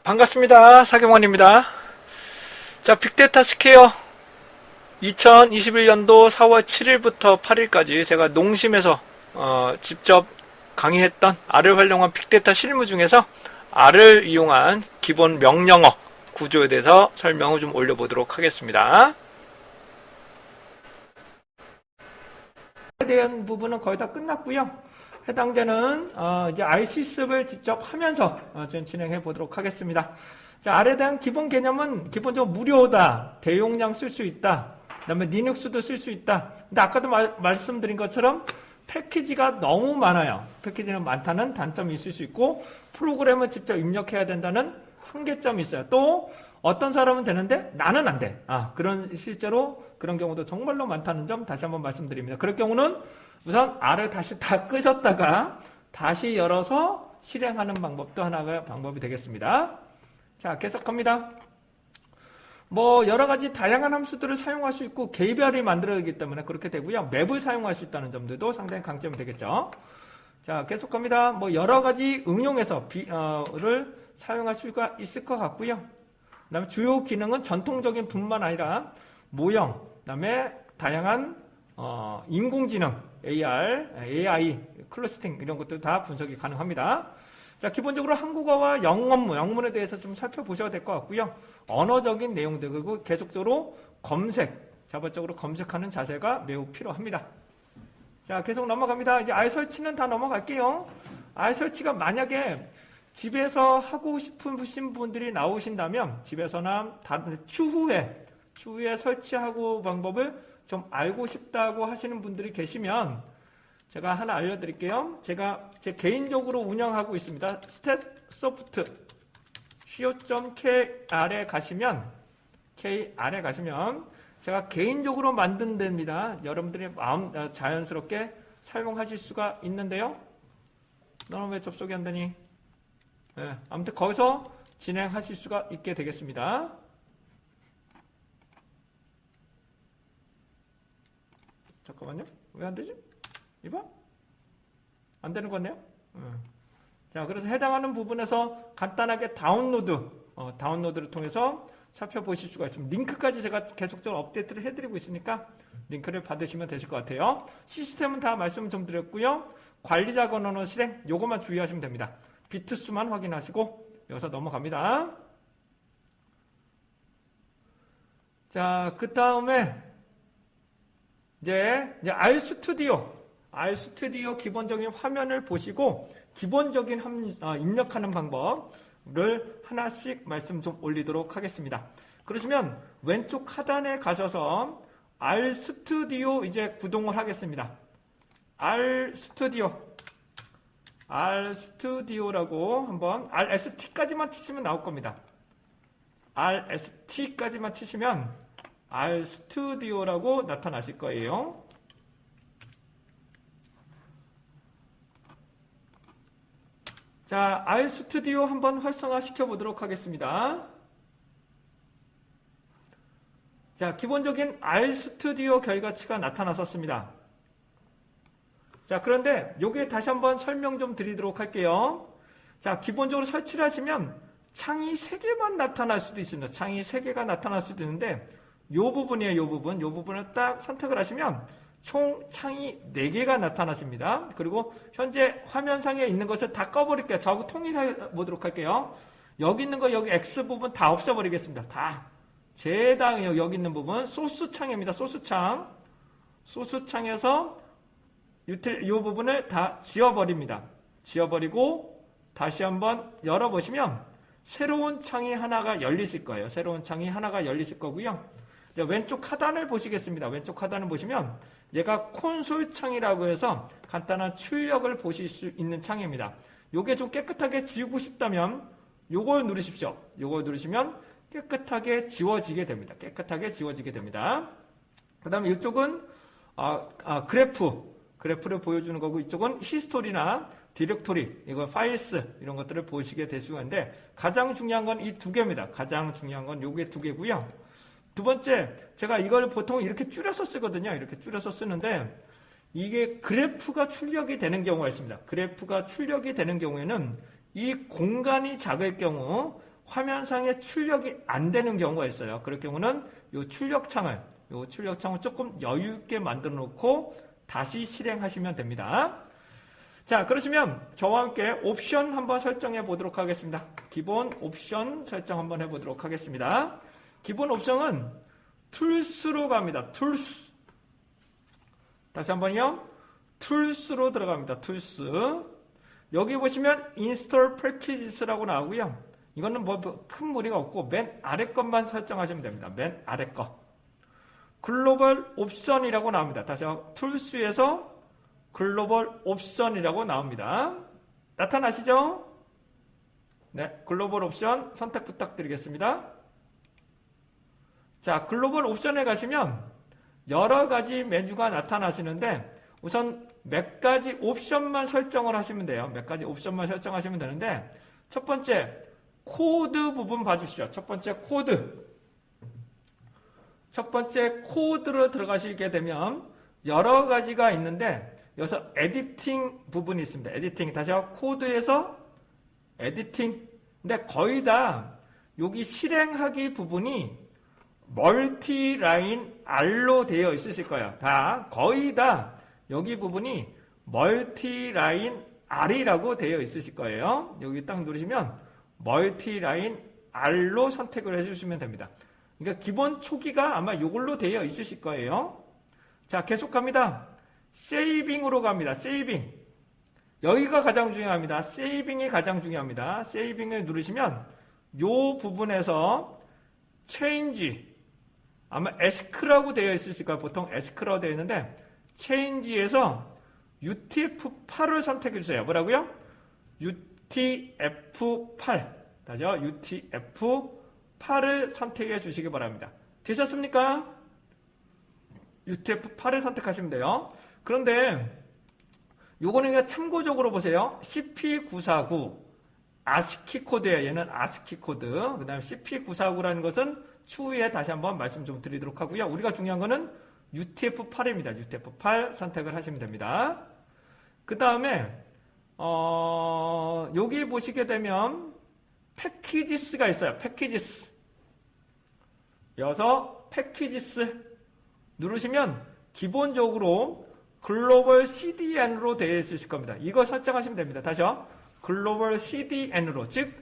반갑습니다. 사경원입니다. 자, 빅데이터 스퀘어 2021년도 4월 7일부터 8일까지 제가 농심에서 직접 강의했던 R을 활용한 빅데이터 실무 중에서 R을 이용한 기본 명령어 구조에 대해서 설명을 좀 올려보도록 하겠습니다. 에 대한 부분은 거의 다 끝났고요. 해당되는 이제 R 실습을 직접 하면서 좀 진행해 보도록 하겠습니다. 자, R에 대한 기본 개념은 기본적으로 무료다, 대용량 쓸 수 있다, 그 다음에 리눅스도 쓸 수 있다. 근데 아까도 말씀드린 것처럼 패키지가 너무 많아요. 패키지는 많다는 단점이 있을 수 있고, 프로그램을 직접 입력해야 된다는 한계점이 있어요. 또 어떤 사람은 되는데 나는 안 돼. 실제로 그런 경우도 정말로 많다는 점 다시 한번 말씀드립니다. 그럴 경우는 우선 R을 다시 다 끄셨다가 다시 열어서 실행하는 방법도 하나가 방법이 되겠습니다. 자, 계속합니다. 여러 가지 다양한 함수들을 사용할 수 있고 개별이 만들어지기 때문에 그렇게 되고요. 맵을 사용할 수 있다는 점들도 상당히 강점이 되겠죠. 자, 계속합니다. 여러 가지 응용해서 를 사용할 수가 있을 것 같고요. 그 다음에 주요 기능은 전통적인 뿐만 아니라 모형, 그 다음에 다양한 인공지능, AI, 클러스팅 이런 것들 다 분석이 가능합니다. 자, 기본적으로 한국어와 영문에 대해서 좀 살펴보셔야 될 것 같고요. 언어적인 내용들 그리고 계속적으로 자발적으로 검색하는 자세가 매우 필요합니다. 자, 계속 넘어갑니다. 이제 R 설치는 다 넘어갈게요. R 설치가 만약에 집에서 하고 싶으신 분들이 나오신다면 집에서나 추후에 설치하고 방법을 좀 알고 싶다고 하시는 분들이 계시면 제가 하나 알려드릴게요. 제가 제 개인적으로 운영하고 있습니다. 스탯소프트 co.kr에 가시면 제가 개인적으로 만든 데입니다. 여러분들이 자연스럽게 사용하실 수가 있는데요. 너는 왜 접속이 안 되니? 네, 아무튼 거기서 진행하실 수가 있게 되겠습니다. 잠깐만요. 왜 안 되지? 이봐? 안 되는 거네요? 자, 그래서 해당하는 부분에서 간단하게 다운로드를 통해서 살펴보실 수가 있습니다. 링크까지 제가 계속적으로 업데이트를 해드리고 있으니까 링크를 받으시면 되실 것 같아요. 시스템은 다 말씀을 좀 드렸고요. 관리자 권한어 실행, 요것만 주의하시면 됩니다. 비트 수만 확인하시고 여기서 넘어갑니다. 자, 그 다음에 이제 RStudio 기본적인 화면을 보시고 기본적인 입력하는 방법을 하나씩 말씀 좀 올리도록 하겠습니다. 그러시면 왼쪽 하단에 가셔서 RStudio 이제 구동을 하겠습니다. RStudio라고 한번 RST까지만 치시면 나올 겁니다. RST까지만 치시면 RStudio라고 나타나실 거예요. 자, RStudio 한번 활성화 시켜보도록 하겠습니다. 자, 기본적인 RStudio 결과치가 나타났었습니다. 자, 그런데 요게 다시 한번 설명 좀 드리도록 할게요. 자, 기본적으로 설치를 하시면 창이 3개만 나타날 수도 있습니다. 창이 3개가 나타날 수도 있는데 요 부분이에요. 요 부분을 딱 선택을 하시면 총 창이 4개가 나타나십니다. 그리고 현재 화면상에 있는 것을 다 꺼버릴게요. 저하고 통일해 보도록 할게요. 여기 있는 거 여기 X 부분 다 없애버리겠습니다. 다 제당이에요. 여기 있는 부분 소스 창입니다. 소스 창에서 이 부분을 다 지워버립니다. 지워버리고 다시 한번 열어보시면 새로운 창이 하나가 열리실 거예요. 왼쪽 하단을 보시겠습니다. 왼쪽 하단을 보시면 얘가 콘솔 창이라고 해서 간단한 출력을 보실 수 있는 창입니다. 요게 좀 깨끗하게 지우고 싶다면 요걸 누르십시오. 요걸 누르시면 깨끗하게 지워지게 됩니다. 그 다음에 이쪽은 그래프를 보여주는 거고 이쪽은 히스토리나 디렉토리, 이거 파일스 이런 것들을 보시게 될 수가 있는데 가장 중요한 건 이 2개입니다. 가장 중요한 건 요게 2개고요. 두 번째, 제가 이걸 보통 이렇게 줄여서 쓰거든요. 이렇게 줄여서 쓰는데 이게 그래프가 출력이 되는 경우가 있습니다. 그래프가 출력이 되는 경우에는 이 공간이 작을 경우 화면상에 출력이 안 되는 경우가 있어요. 그럴 경우는 요 출력창을 조금 여유 있게 만들어 놓고 다시 실행하시면 됩니다. 자, 그러시면 저와 함께 옵션 한번 설정해 보도록 하겠습니다. 기본 옵션 설정 한번 해보도록 하겠습니다. 기본 옵션은 툴스로 갑니다. 툴스. 다시 한번요. 툴스로 들어갑니다. 툴스. 여기 보시면 인스톨 패키지스라고 나오고요. 이거는 뭐 큰 무리가 없고 맨 아래 것만 설정하시면 됩니다. 맨 아래 거. 글로벌 옵션이라고 나옵니다. 다시 툴스에서 글로벌 옵션이라고 나옵니다. 나타나시죠? 네, 글로벌 옵션 선택 부탁드리겠습니다. 자, 글로벌 옵션에 가시면 여러 가지 메뉴가 나타나시는데 우선 몇 가지 옵션만 설정을 하시면 돼요. 몇 가지 옵션만 설정하시면 되는데 첫 번째 코드 부분 봐주시죠. 첫 번째 코드로 들어가시게 되면 여러 가지가 있는데 여기서 에디팅 부분이 있습니다. 에디팅. 다시 코드에서 에디팅. 근데 거의 다 여기 실행하기 부분이 멀티라인 R로 되어 있으실 거예요. 거의 다 여기 부분이 멀티라인 R이라고 되어 있으실 거예요. 여기 딱 누르시면 멀티라인 R로 선택을 해주시면 됩니다. 그러니까 기본 초기가 아마 이걸로 되어 있으실 거예요. 자, 계속합니다. 세이빙으로 갑니다. 세이빙. 여기가 가장 중요합니다. 세이빙이 가장 중요합니다. 세이빙을 누르시면 이 부분에서 change, 아마 ESC라고 되어 있으실 거예요. 보통 ESC라고 되어 있는데 change에서 UTF-8을 선택해 주세요. 뭐라고요? UTF-8. 다시요. UTF-8을 선택해 주시기 바랍니다. 되셨습니까? UTF-8을 선택하시면 돼요. 그런데 요거는 그냥 참고적으로 보세요. CP949 ASCII 코드예요. 얘는 ASCII 코드. 그 다음에 CP949라는 것은 추후에 다시 한번 말씀 좀 드리도록 하고요. 우리가 중요한 거는 UTF-8입니다. UTF-8 선택을 하시면 됩니다. 그 다음에 여기 보시게 되면 패키지스가 있어요. 패키지스. 여기서 패키지스 누르시면 기본적으로 글로벌 CDN으로 되어 있으실 겁니다. 이거 설정하시면 됩니다. 다시요. 글로벌 CDN으로, 즉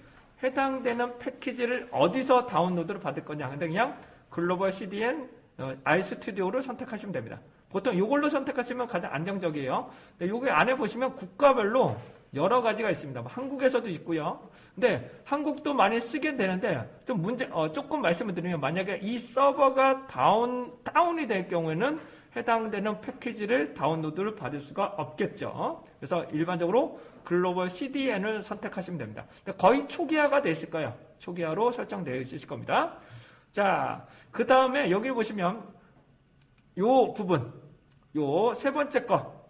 해당되는 패키지를 어디서 다운로드를 받을 거냐. 근데 그냥 글로벌 CDN RStudio를 선택하시면 됩니다. 보통 이걸로 선택하시면 가장 안정적이에요. 근데 여기 안에 보시면 국가별로 여러 가지가 있습니다. 한국에서도 있고요. 근데 한국도 많이 쓰게 되는데 좀 조금 말씀을 드리면 만약에 이 서버가 다운이 될 경우에는 해당되는 패키지를 다운로드를 받을 수가 없겠죠. 그래서 일반적으로 글로벌 CDN을 선택하시면 됩니다. 거의 초기화가 되어 있을 거예요. 초기화로 설정되어 있으실 겁니다. 자, 그 다음에 여기 보시면 요 부분, 요 세 번째 거,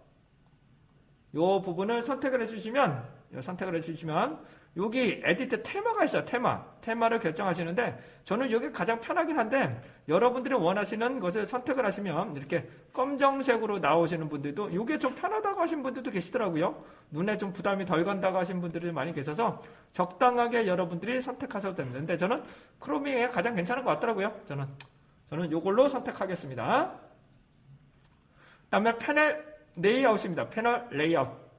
요 부분을 선택을 해주시면 여기 에디트 테마가 있어요. 테마를 결정하시는데 저는 여기 가장 편하긴 한데 여러분들이 원하시는 것을 선택을 하시면 이렇게 검정색으로 나오시는 분들도 이게 좀 편하다고 하신 분들도 계시더라고요. 눈에 좀 부담이 덜 간다고 하신 분들이 많이 계셔서 적당하게 여러분들이 선택하셔도 됩니다. 근데 저는 크로밍이 가장 괜찮은 것 같더라고요. 저는 이걸로 선택하겠습니다. 다음에 패널 레이아웃입니다. 패널 레이아웃.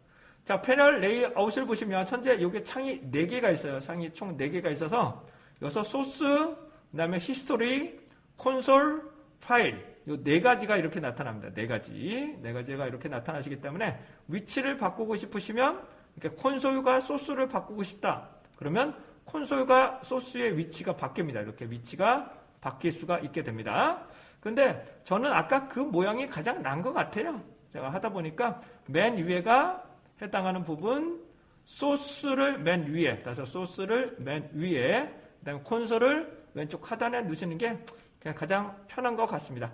자, 패널 레이아웃을 보시면 현재 여기 창이 4개가 있어요. 창이 총 4개가 있어서 여기서 소스, 그 다음에 히스토리, 콘솔, 파일 이 4가지가 이렇게 나타납니다. 4가지가 이렇게 나타나시기 때문에 위치를 바꾸고 싶으시면 이렇게 콘솔과 소스를 바꾸고 싶다. 그러면 콘솔과 소스의 위치가 바뀝니다. 이렇게 위치가 바뀔 수가 있게 됩니다. 근데 저는 아까 그 모양이 가장 나은 것 같아요. 제가 하다 보니까 맨 위에가 해당하는 부분, 소스를 맨 위에, 그래서 소스를 맨 위에, 그 다음에 콘솔을 왼쪽 하단에 넣으시는 게 그냥 가장 편한 것 같습니다.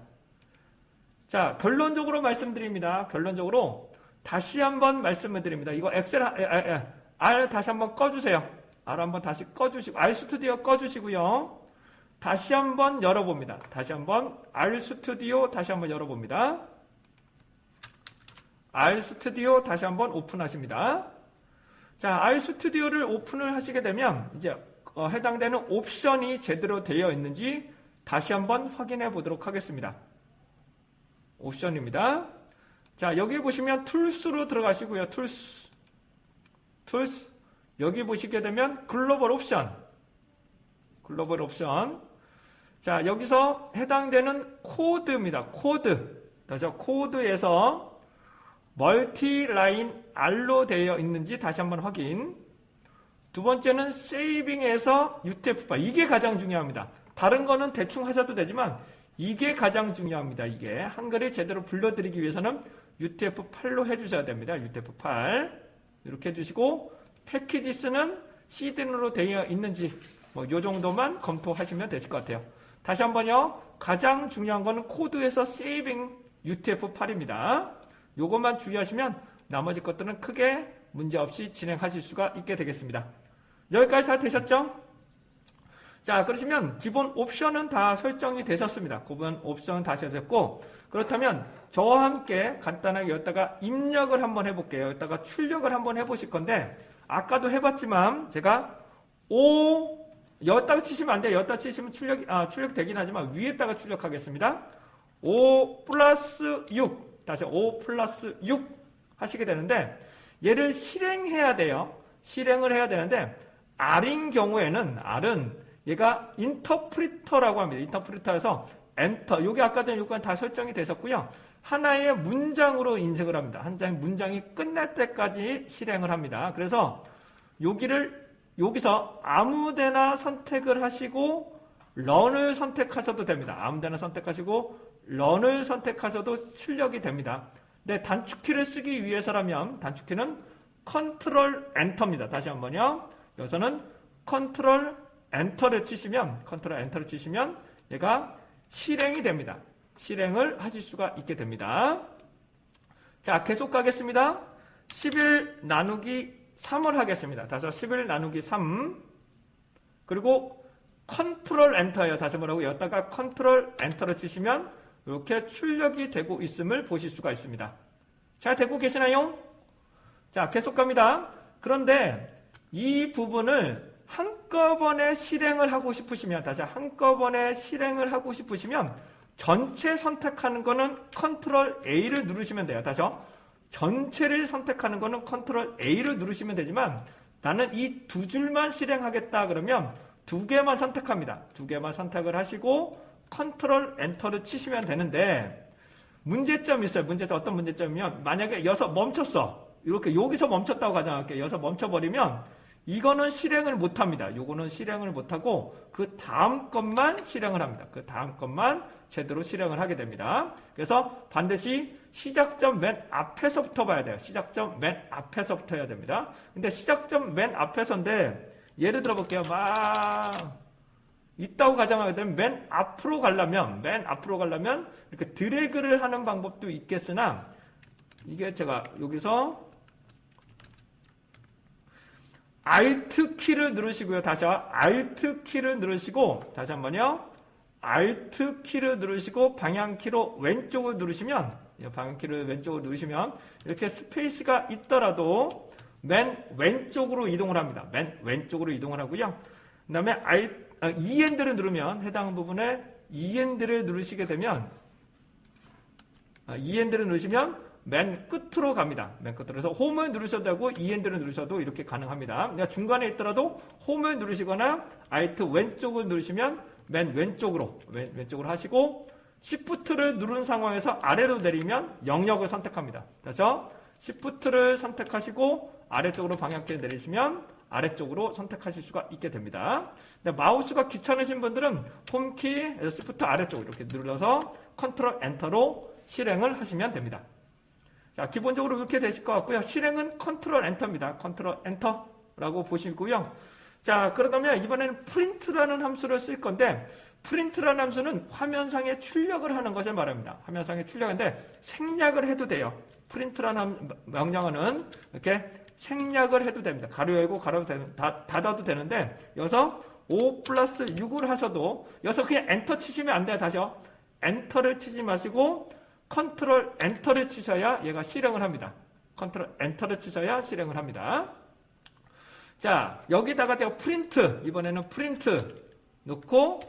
자, 결론적으로 말씀드립니다. 결론적으로 다시 한번 말씀을 드립니다. 이거 엑셀, R 다시 한번 꺼주세요. R 한번 다시 꺼주시고, RStudio 꺼주시고요. 다시 한번 열어봅니다. 다시 한번 RStudio 다시 한번 열어봅니다. RStudio 다시 한번 오픈하십니다. 자, RStudio를 오픈을 하시게 되면 이제 해당되는 옵션이 제대로 되어 있는지 다시 한번 확인해 보도록 하겠습니다. 옵션입니다. 자, 여기 보시면 툴스로 들어가시고요. 툴스. 여기 보시게 되면 글로벌 옵션. 자, 여기서 해당되는 코드입니다. 그래서 코드에서 멀티라인 R로 되어 있는지 다시 한번 확인. 두 번째는 세이빙에서 UTF-8. 이게 가장 중요합니다. 다른 거는 대충 하셔도 되지만 이게 가장 중요합니다. 이게 한글이 제대로 불러드리기 위해서는 UTF-8로 해주셔야 됩니다. UTF-8 이렇게 해주시고 패키지스는 CDN으로 되어 있는지 요 정도만 검토하시면 되실 것 같아요. 다시 한번요. 가장 중요한 거는 코드에서 세이빙 UTF-8입니다. 요것만 주의하시면 나머지 것들은 크게 문제없이 진행하실 수가 있게 되겠습니다. 여기까지 다 되셨죠? 자, 그러시면 기본 옵션은 다 설정이 되셨습니다. 기본 옵션은 다 되셨고, 그렇다면 저와 함께 간단하게 여기다가 입력을 한번 해볼게요. 여기다가 출력을 한번 해보실 건데, 아까도 해봤지만 제가 여기다가 치시면 안 돼요. 여기다가 치시면 출력 되긴 하지만 위에다가 출력하겠습니다. 5 플러스 6 다시 5 플러스 6 하시게 되는데, 얘를 실행해야 돼요. 실행을 해야 되는데, R인 경우에는 R은 얘가 인터프리터라고 합니다. 인터프리터에서 엔터, 요게 아까 전에 요건 다 설정이 되셨고요. 하나의 문장으로 인식을 합니다. 한 장의 문장이 끝날 때까지 실행을 합니다. 그래서 여기서 아무데나 선택을 하시고 런을 선택하셔도 됩니다. 아무데나 선택하시고 런을 선택하셔도 출력이 됩니다. 근데 단축키를 쓰기 위해서라면 단축키는 컨트롤 엔터입니다. 다시 한번요. 여기서는 컨트롤 엔터를 치시면 얘가 실행이 됩니다. 실행을 하실 수가 있게 됩니다. 자, 계속 가겠습니다. 11 나누기 3을 하겠습니다. 다시 11 나누기 3 그리고 컨트롤 엔터예요. 다시 뭐라고 여기다가 컨트롤 엔터를 치시면 이렇게 출력이 되고 있음을 보실 수가 있습니다. 잘 되고 계시나요? 자, 계속 갑니다. 그런데 이 부분을 한꺼번에 실행을 하고 싶으시면 전체 선택하는 거는 컨트롤 A를 누르시면 돼요. 다시요. 전체를 선택하는 거는 컨트롤 A를 누르시면 되지만 나는 이 두 줄만 실행하겠다 그러면 두 개만 선택합니다. 두 개만 선택을 하시고 컨트롤 엔터를 치시면 되는데 문제점이 있어요. 어떤 문제점이면 만약에 여기서 멈췄어. 이렇게 여기서 멈췄다고 가정할게요. 여기서 멈춰버리면 이거는 실행을 못합니다. 요거는 실행을 못하고 그 다음 것만 실행을 합니다. 그 다음 것만 제대로 실행을 하게 됩니다. 그래서 반드시 시작점 맨 앞에서부터 봐야 돼요. 시작점 맨 앞에서부터 해야 됩니다. 근데 시작점 맨 앞에서인데 예를 들어 볼게요. 막 있다고 가정하게 되면 맨 앞으로 가려면 이렇게 드래그를 하는 방법도 있겠으나 이게 제가 여기서 Alt 키를 누르시고요. 다시 Alt 키를 누르시고 다시 한번요. Alt 키를 누르시고 방향키로 왼쪽을 누르시면 이렇게 스페이스가 있더라도 맨 왼쪽으로 이동을 합니다. 맨 왼쪽으로 이동을 하고요. 그 다음에 END를 누르면 해당 부분에 END를 누르시게 되면 END를 누르시면 맨 끝으로 갑니다. 맨 끝으로. 그래서 홈을 누르셔도 되고 END를 누르셔도 이렇게 가능합니다. 그러니까 중간에 있더라도 홈을 누르시거나 Alt 왼쪽을 누르시면 맨 왼쪽으로 하시고 Shift를 누른 상황에서 아래로 내리면 영역을 선택합니다. 그래서 Shift를 선택하시고 아래쪽으로 방향키를 내리시면 아래쪽으로 선택하실 수가 있게 됩니다. 근데 마우스가 귀찮으신 분들은 홈키, Shift 아래쪽 이렇게 눌러서 컨트롤 엔터로 실행을 하시면 됩니다. 자, 기본적으로 이렇게 되실 것 같고요. 실행은 컨트롤 엔터입니다. 컨트롤 엔터라고 보시고요. 자, 그러다면 이번에는 프린트라는 함수를 쓸 건데 프린트라는 함수는 화면상에 출력을 하는 것을 말합니다. 화면상에 출력인데 생략을 해도 돼요. 프린트라는 명령어는 이렇게 생략을 해도 됩니다. 가로 열고 가로 닫아도 되는데 여기서 5 플러스 6을 하셔도 여기서 그냥 엔터 치시면 안 돼요. 다시요. 엔터를 치지 마시고 컨트롤 엔터를 치셔야 얘가 실행을 합니다. 컨트롤 엔터를 치셔야 실행을 합니다. 자, 여기다가 제가 프린트, 이번에는 프린트 넣고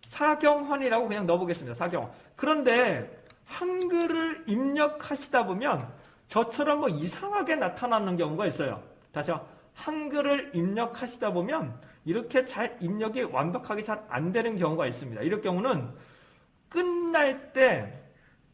사경헌이라고 그냥 넣어보겠습니다. 사경헌. 그런데 한글을 입력하시다 보면 저처럼 뭐 이상하게 나타나는 경우가 있어요. 다시 한글을 입력하시다 보면 이렇게 잘 입력이 완벽하게 잘 안 되는 경우가 있습니다. 이럴 경우는 끝날 때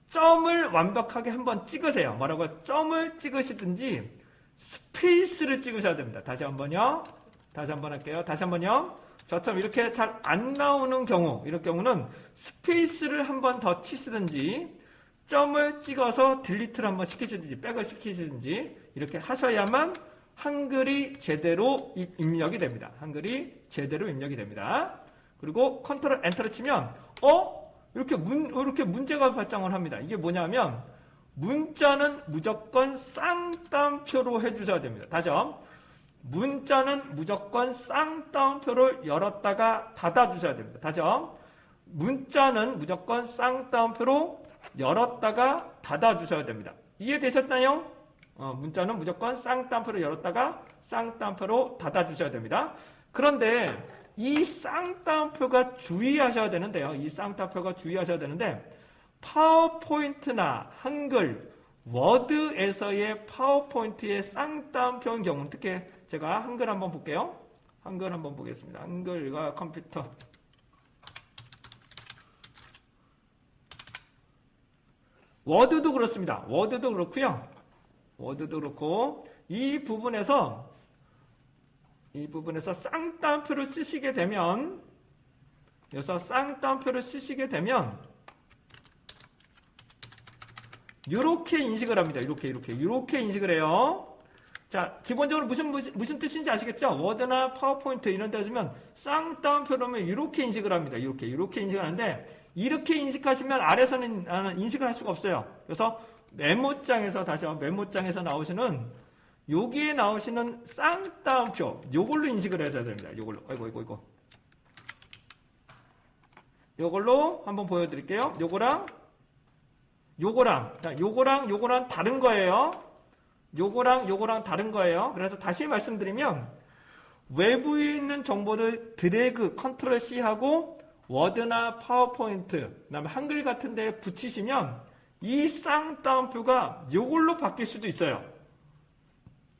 점을 완벽하게 한번 찍으세요. 뭐라고요? 점을 찍으시든지 스페이스를 찍으셔야 됩니다. 다시 한번요. 다시 한번 할게요. 다시 한번요. 저처럼 이렇게 잘 안 나오는 경우, 이럴 경우는 스페이스를 한번 더 치시든지 점을 찍어서 딜리트를 한번 시키시든지 백을 시키시든지 이렇게 하셔야만 한글이 제대로 입력이 됩니다. 한글이 제대로 입력이 됩니다. 그리고 컨트롤 엔터를 치면 이렇게 문제가 발생을 합니다. 이게 뭐냐면 문자는 무조건 쌍따옴표로 해주셔야 됩니다. 다시요. 문자는 무조건 쌍따옴표를 열었다가 닫아주셔야 됩니다. 다시요. 문자는 무조건 쌍따옴표로 열었다가 닫아주셔야 됩니다. 이해되셨나요? 문자는 무조건 쌍따옴표로 열었다가 쌍따옴표로 닫아주셔야 됩니다. 그런데 이 쌍따옴표가 주의하셔야 되는데요. 이 쌍따옴표가 주의하셔야 되는데 파워포인트나 한글, 워드에서의 파워포인트의 쌍따옴표인 경우는 특히 제가 한글 한번 볼게요. 한글 한번 보겠습니다. 한글과 컴퓨터. 워드도 그렇습니다. 워드도 그렇고요. 워드도 그렇고 이 부분에서 쌍따옴표를 쓰시게 되면 여기서 쌍따옴표를 쓰시게 되면 이렇게 인식을 합니다. 이렇게 인식을 해요. 자, 기본적으로 무슨 뜻인지 아시겠죠? 워드나 파워포인트 이런 데 하시면 쌍따옴표로면 이렇게 인식을 합니다. 이렇게 인식을 하는데 이렇게 인식하시면 아래서는 인식을 할 수가 없어요. 그래서 메모장에서 메모장에서 나오시는 여기에 나오시는 쌍따옴표 요걸로 인식을 해줘야 됩니다. 요걸로. 아이고. 요걸로 한번 보여드릴게요. 요거랑 다른 거예요. 요거랑 다른 거예요. 그래서 다시 말씀드리면 외부에 있는 정보를 드래그, 컨트롤 C 하고 워드나 파워포인트, 그다음에 한글 같은 데 붙이시면 이 쌍따옴표가 요걸로 바뀔 수도 있어요.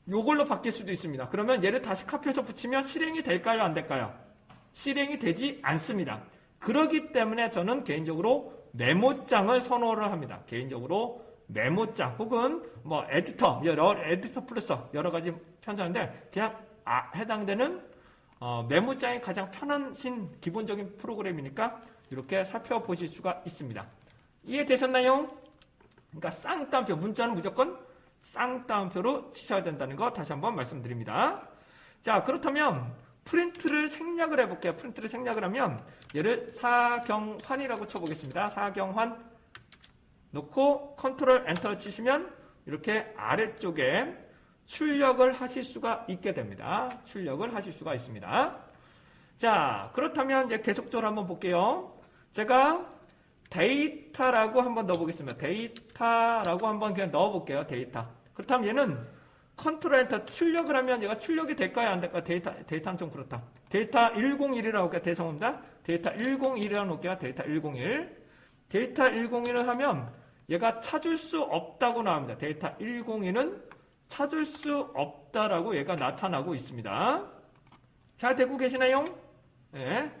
요걸로 바뀔 수도 있습니다. 그러면 얘를 다시 카피해서 붙이면 실행이 될까요? 안 될까요? 실행이 되지 않습니다. 그렇기 때문에 저는 개인적으로 메모장을 선호를 합니다. 개인적으로 메모장 혹은 뭐 에디터 플러스 여러 가지 편차인데 그냥 해당되는 메모장이 가장 편하신 기본적인 프로그램이니까 이렇게 살펴보실 수가 있습니다. 이해되셨나요? 그러니까 쌍따옴표, 문자는 무조건 쌍따옴표로 치셔야 된다는 거 다시 한번 말씀드립니다. 자, 그렇다면 프린트를 생략을 해볼게요. 프린트를 생략을 하면 얘를 사경환이라고 쳐보겠습니다. 사경환 놓고 컨트롤 엔터를 치시면 이렇게 아래쪽에 출력을 하실 수가 있게 됩니다. 출력을 하실 수가 있습니다. 자, 그렇다면 이제 계속적으로 한번 볼게요. 제가 데이터라고 한번 넣어보겠습니다. 데이터라고 한번 그냥 넣어볼게요. 데이터. 그렇다면 얘는 컨트롤 엔터 출력을 하면 얘가 출력이 될까요? 안 될까요? 데이터는 좀 그렇다. 데이터 101이라고 할게요. 죄송합니다. 데이터 101이라고 놓을게요. 데이터 101. 데이터 101을 하면 얘가 찾을 수 없다고 나옵니다. 데이터 101은 찾을 수 없다라고 얘가 나타나고 있습니다. 잘 되고 계시나요? 네.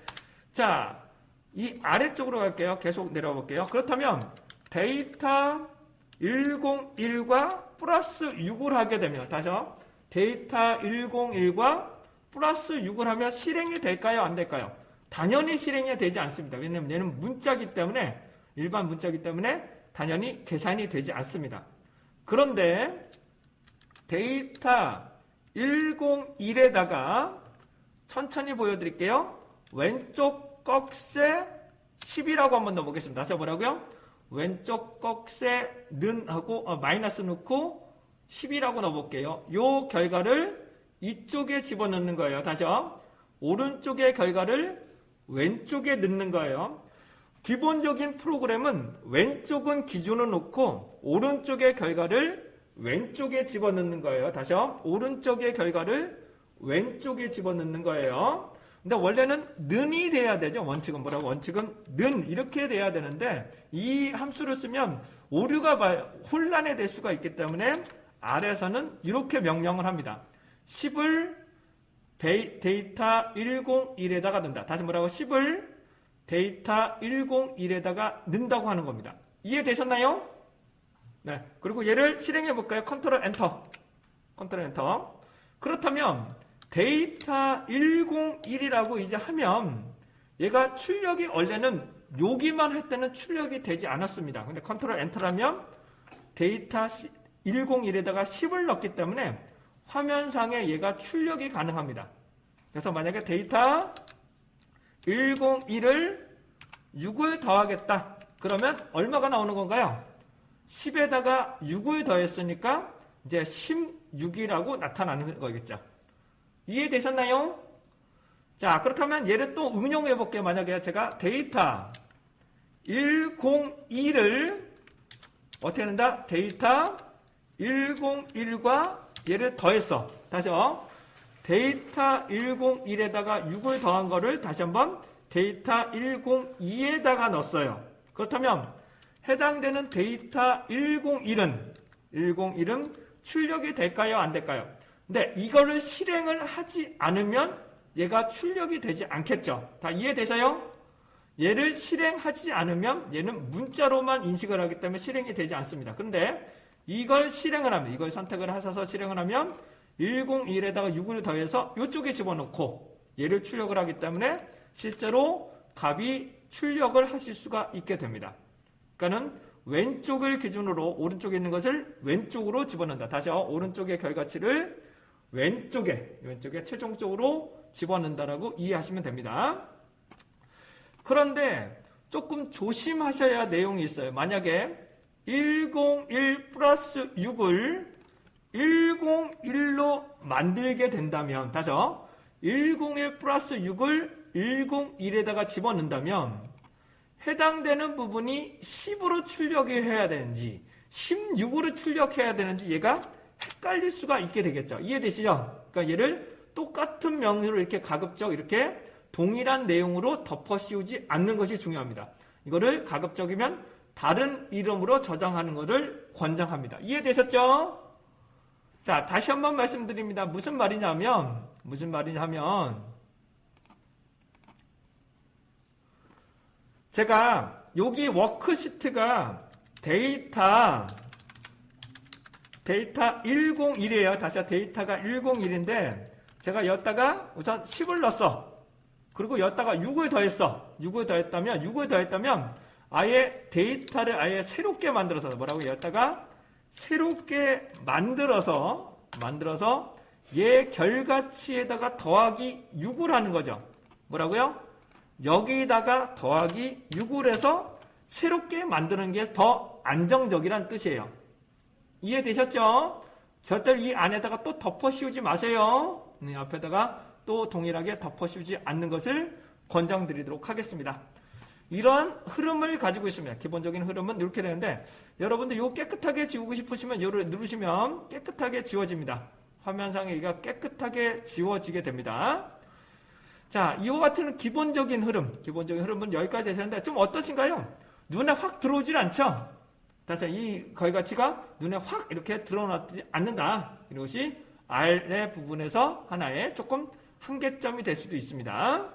자, 이 아래쪽으로 갈게요. 계속 내려가 볼게요. 그렇다면 데이터 101과 플러스 6을 하게 되면 다시요. 데이터 101과 플러스 6을 하면 실행이 될까요? 안 될까요? 당연히 실행이 되지 않습니다. 왜냐하면 얘는 문자기 때문에 일반 문자기 때문에 당연히 계산이 되지 않습니다. 그런데 데이터 101에다가 천천히 보여드릴게요. 왼쪽 꺽쇠 10이라고 한번 넣어보겠습니다. 다시 뭐라고요? 왼쪽 꺽쇠 는 하고 마이너스 넣고 10이라고 넣어볼게요. 요 결과를 이쪽에 집어넣는 거예요. 다시요. 오른쪽의 결과를 왼쪽에 넣는 거예요. 기본적인 프로그램은 왼쪽은 기준을 놓고 오른쪽의 결과를 왼쪽에 집어넣는 거예요. 다시요. 오른쪽의 결과를 왼쪽에 집어넣는 거예요. 근데 원래는 는이 돼야 되죠. 원칙은 뭐라고? 원칙은 는 이렇게 돼야 되는데 이 함수를 쓰면 오류가 혼란이 될 수가 있기 때문에 R에서는 이렇게 명령을 합니다. 10을 데이터 101에다가 넣는다. 다시 뭐라고? 10을 데이터 101에다가 넣는다고 하는 겁니다. 이해되셨나요? 네. 그리고 얘를 실행해 볼까요? 컨트롤 엔터. 컨트롤 엔터. 그렇다면 데이터 101이라고 이제 하면 얘가 출력이 원래는 여기만 할 때는 출력이 되지 않았습니다. 근데 컨트롤 엔터라면 데이터 101에다가 10을 넣기 때문에 화면상에 얘가 출력이 가능합니다. 그래서 만약에 데이터 101을 6을 더하겠다. 그러면 얼마가 나오는 건가요? 10에다가 6을 더했으니까 이제 16이라고 나타나는 거겠죠. 이해되셨나요? 자, 그렇다면 얘를 또 응용해 볼게요. 만약에 제가 데이터 101을 어떻게 한다? 데이터 101과 얘를 더했어. 다시요. 데이터 101에다가 6을 더한 거를 다시 한번 데이터 102에다가 넣었어요. 그렇다면 해당되는 데이터 101은 출력이 될까요? 안 될까요? 근데 이거를 실행을 하지 않으면 얘가 출력이 되지 않겠죠. 다 이해되세요? 얘를 실행하지 않으면 얘는 문자로만 인식을 하기 때문에 실행이 되지 않습니다. 그런데 이걸 실행을 하면, 이걸 선택을 하셔서 실행을 하면 101에다가 6을 더해서 이쪽에 집어넣고 얘를 출력을 하기 때문에 실제로 값이 출력을 하실 수가 있게 됩니다. 그러니까는 왼쪽을 기준으로 오른쪽에 있는 것을 왼쪽으로 집어넣는다. 다시요. 오른쪽의 결과치를 왼쪽에 최종적으로 집어넣는다라고 이해하시면 됩니다. 그런데 조금 조심하셔야 할 내용이 있어요. 만약에 101 플러스 6을 101로 만들게 된다면, 다시요. 101 플러스 6을 101에다가 집어넣는다면 해당되는 부분이 10으로 출력이 해야 되는지 16으로 출력해야 되는지 얘가 헷갈릴 수가 있게 되겠죠. 이해되시죠? 그러니까 얘를 똑같은 명령으로 이렇게 가급적 이렇게 동일한 내용으로 덮어 씌우지 않는 것이 중요합니다. 이거를 가급적이면 다른 이름으로 저장하는 것을 권장합니다. 이해되셨죠? 자, 다시 한번 말씀드립니다. 무슨 말이냐면 제가 여기 워크시트가 데이터 101이에요. 다시 데이터가 101인데 제가 여기다가 우선 10을 넣었어. 그리고 여기다가 6을 더했어. 6을 더했다면 아예 데이터를 아예 새롭게 만들어서 뭐라고 여기다가 새롭게 만들어서 얘 결과치에다가 더하기 6을 하는 거죠. 뭐라고요? 여기다가 더하기 6을 해서 새롭게 만드는 게 더 안정적이란 뜻이에요. 이해되셨죠? 절대로 이 안에다가 또 덮어 씌우지 마세요. 앞에다가 또 동일하게 덮어 씌우지 않는 것을 권장드리도록 하겠습니다. 이런 흐름을 가지고 있습니다. 기본적인 흐름은 이렇게 되는데 여러분들 이거 깨끗하게 지우고 싶으시면 이거를 누르시면 깨끗하게 지워집니다. 화면상에 이가 깨끗하게 지워지게 됩니다. 자, 이와 같은 기본적인 흐름은 여기까지 되셨는데 좀 어떠신가요? 눈에 확 들어오질 않죠? 다시 이 결과치가 눈에 확 이렇게 드러나지 않는다. 이것이 아래 부분에서 하나의 조금 한계점이 될 수도 있습니다.